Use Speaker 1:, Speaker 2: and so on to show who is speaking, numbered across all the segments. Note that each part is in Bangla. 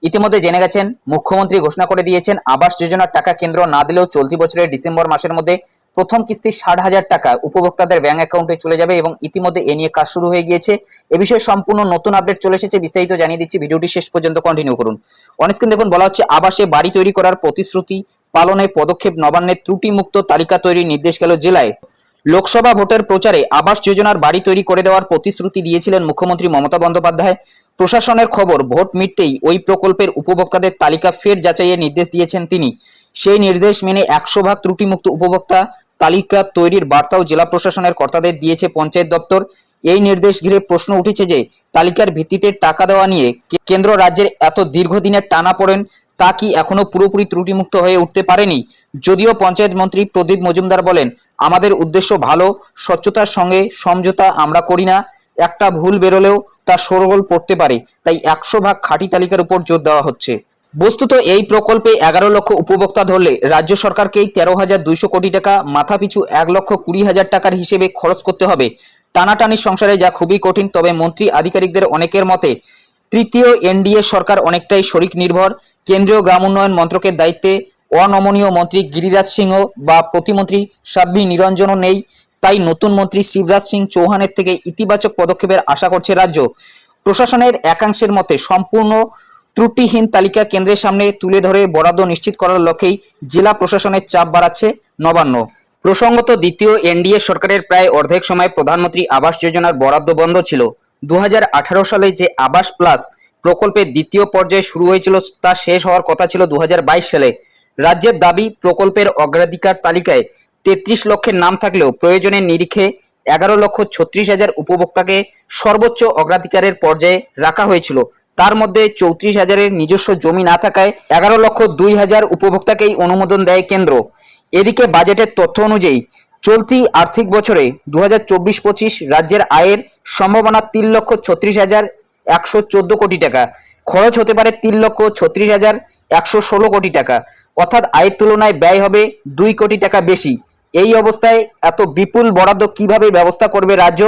Speaker 1: ইতিমধ্যে জেনে গেছেন মুখ্যমন্ত্রী ঘোষণা করে দিয়েছেন আবাস যোজনার টাকা কেন্দ্র না দিলেও চলতি বছরের ডিসেম্বর মাসের মধ্যে প্রথম কিস্তি 60,000 টাকা উপভোক্তাদের ব্যাংক অ্যাকাউন্টে চলে যাবে এবং ইতিমধ্যে এ নিয়ে কাজ শুরু হয়ে গিয়েছে। এ বিষয়ে সম্পূর্ণ নতুন আপডেট চলে এসেছে, বিস্তারিত জানিয়ে দিচ্ছি, ভিডিওটি শেষ পর্যন্ত কন্টিনিউ করুন। অনস্ক্রিন দেখুন বলা হচ্ছে আবাসে বাড়ি তৈরি করার প্রতিশ্রুতি পালনে পদক্ষেপ নবান্নের ত্রুটিমুক্ত তালিকা তৈরির নির্দেশ গেল জেলায়। লোকসভা ভোটের প্রচারে আবাস যোজনার বাড়ি তৈরি করে দেওয়ার প্রতিশ্রুতি দিয়েছিলেন মুখ্যমন্ত্রী মমতা বন্দ্যোপাধ্যায়। প্রশাসনের খবর ভোট মিটতেই ওই প্রকল্পের উপভোক্তাদের তালিকা ফের যাচাইয়ের নির্দেশ দিয়েছেন তিনি। সেই নির্দেশ মেনে 100% ত্রুটিমুক্ত উপভোক্তা তালিকা তৈরির বার্তাও জেলা প্রশাসনের কর্তাদের দিয়েছে পঞ্চায়েত দপ্তর। এই নির্দেশ ঘিরে প্রশ্ন উঠেছে যে তালিকার ভিত্তিতে টাকা দেওয়া নিয়ে কেন্দ্র রাজ্যের এত দীর্ঘদিনের টানাপোড়েন তা কি এখনো পুরোপুরি ত্রুটিমুক্ত হয়ে উঠতে পারেনি। যদিও পঞ্চায়েত মন্ত্রী প্রদীপ মজুমদার বলেন, আমাদের উদ্দেশ্য ভালো, স্বচ্ছতার সঙ্গে সমঝোতা আমরা করি না, একটা ভুল বেরোলেও তা শোরগোল পড়তে পারে, তাই 100% খাঁটি তালিকার উপর জোর দেওয়া হচ্ছে। বস্তুত এই প্রকল্পে 11 লক্ষ উপভোক্তা ধরলে রাজ্য সরকারকেই 13,200 কোটি টাকা, মাথাপিছু 1,20,000 টাকার হিসেবে খরচ করতে হবে। টানাটানির সংসারে যা খুবই কঠিন। তবে মন্ত্রী আধিকারিকদের অনেকের মতে তৃতীয় এনডিএ সরকার অনেকটাই শরিক নির্ভর। কেন্দ্রীয় গ্রাম উন্নয়ন মন্ত্রকের দায়িত্বে অনমনীয় মন্ত্রী গিরিরাজ সিংহ বা প্রতিমন্ত্রী সাধ্বী নিরঞ্জনও নেই, তাই নতুন মন্ত্রী শিবরাজ সিং চৌহানের থেকে ইতিবাচক পদক্ষেপের আশা করছে রাজ্য প্রশাসনের একাংশের মতে। সম্পূর্ণ ত্রুটিহীন তালিকা কেন্দ্রের সামনে তুলে ধরে বরাদ্দ নিশ্চিত করার লক্ষ্যেই জেলা প্রশাসনের চাপ বাড়াচ্ছে নবান্ন। প্রসঙ্গত দ্বিতীয় এনডিএ সরকারের প্রায় অর্ধেক সময় প্রধানমন্ত্রী আবাস যোজনার বরাদ্দ বন্ধ ছিল। 2018 সালে যে আবাস প্লাস প্রকল্পের দ্বিতীয় পর্যায়ে শুরু হয়েছিল তা শেষ হওয়ার কথা ছিল 2022 সালে। রাজ্যের দাবি প্রকল্পের অগ্রাধিকার তালিকায় 33 লক্ষের নাম থাকলেও প্রয়োজনের নিরিখে 11,36,000 উপভোক্তাকে সর্বোচ্চ অগ্রাধিকারের পর্যায়ে রাখা হয়েছিল। তার মধ্যে 34,000-এর নিজস্ব জমি না থাকায় 11,02,000 উপভোক্তাকেই অনুমোদন দেয় কেন্দ্র। এদিকে বাজেটের তথ্য অনুযায়ী চলতি আর্থিক বছরে 2024-25 রাজ্যের আয়ের সম্ভাবনা 3,36,114 কোটি টাকা, খরচ হতে পারে 3,36,116 কোটি টাকা, অর্থাৎ আয়ের তুলনায় ব্যয় হবে 2 কোটি টাকা বেশি। এই অবস্থায় এত বিপুল বরাদ্দ কিভাবে ব্যবস্থা করবে রাজ্য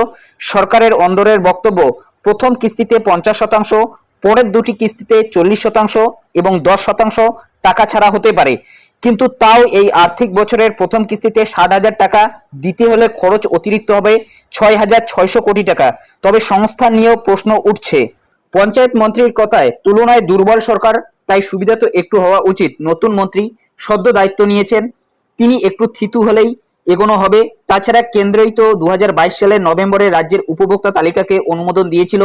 Speaker 1: সরকারের? অন্দরের বক্তব্য, প্রথম কিস্তিতে 50%, পরের দুটি কিস্তিতে 40% এবং 10% টাকা ছাড়া হতে পারে। কিন্তু তাও এই আর্থিক বছরের প্রথম কিস্তিতে 60,000 টাকা দিতে হলে খরচ অতিরিক্ত হবে 6,600 কোটি টাকা। তবে সংস্থান নিয়েও প্রশ্ন উঠছে। পঞ্চায়েত মন্ত্রীর কথায় তুলনায় দুর্বল সরকার, তাই সুবিধা তো একটু হওয়া উচিত। নতুন মন্ত্রী সদ্য দায়িত্ব নিয়েছেন, তিনি একটু থিতু হলেই এগোনো হবে। তাছাড়া কেন্দ্রই তো 2022 সালের নভেম্বরে রাজ্যের উপভোক্তা তালিকাকে অনুমোদন দিয়েছিল,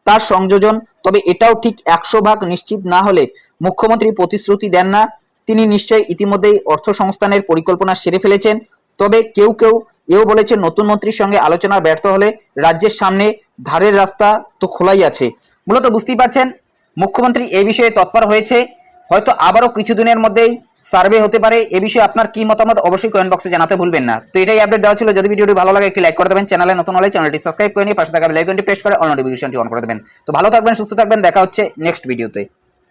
Speaker 1: তার সংযোজন। তবে এটাও ঠিক 100% নিশ্চিত না হলে মুখ্যমন্ত্রী প্রতিশ্রুতি দেন না। তিনি নিশ্চয়ই ইতিমধ্যেই অর্থ সংস্থানের পরিকল্পনা সেরে ফেলেছেন। তবে কেউ কেউ এও বলেছেন নতুন মন্ত্রীর সঙ্গে আলোচনা ব্যর্থ হলে রাজ্যের সামনে ধারের রাস্তা তো খোলাই আছে। মূলত বুঝতেই পারছেন মুখ্যমন্ত্রী এই বিষয়ে তৎপর হয়েছে। হয়তো আবারও কিছুদিনের মধ্যেই সার্ভে হতে পারে। এ বিষয়ে আপনার কি মতামত অবশ্যই কমেন্ট বক্সে জানাতে ভুলবেন না। তো এটাই আপডেট দেওয়া ছিল। যদি ভিডিওটি ভালো লাগে একটি লাইক করে দেবেন, চ্যানেলে নতুন হলে চ্যানেলটি সাবস্ক্রাইব করে নিয়ে পাশে থাকা বেল আইকনটি প্রেস করে অল নোটিফিকেশনটি অন করে দেবেন। তো ভালো থাকবেন, সুস্থ থাকবেন, দেখা হচ্ছে নেক্সট ভিডিওতে।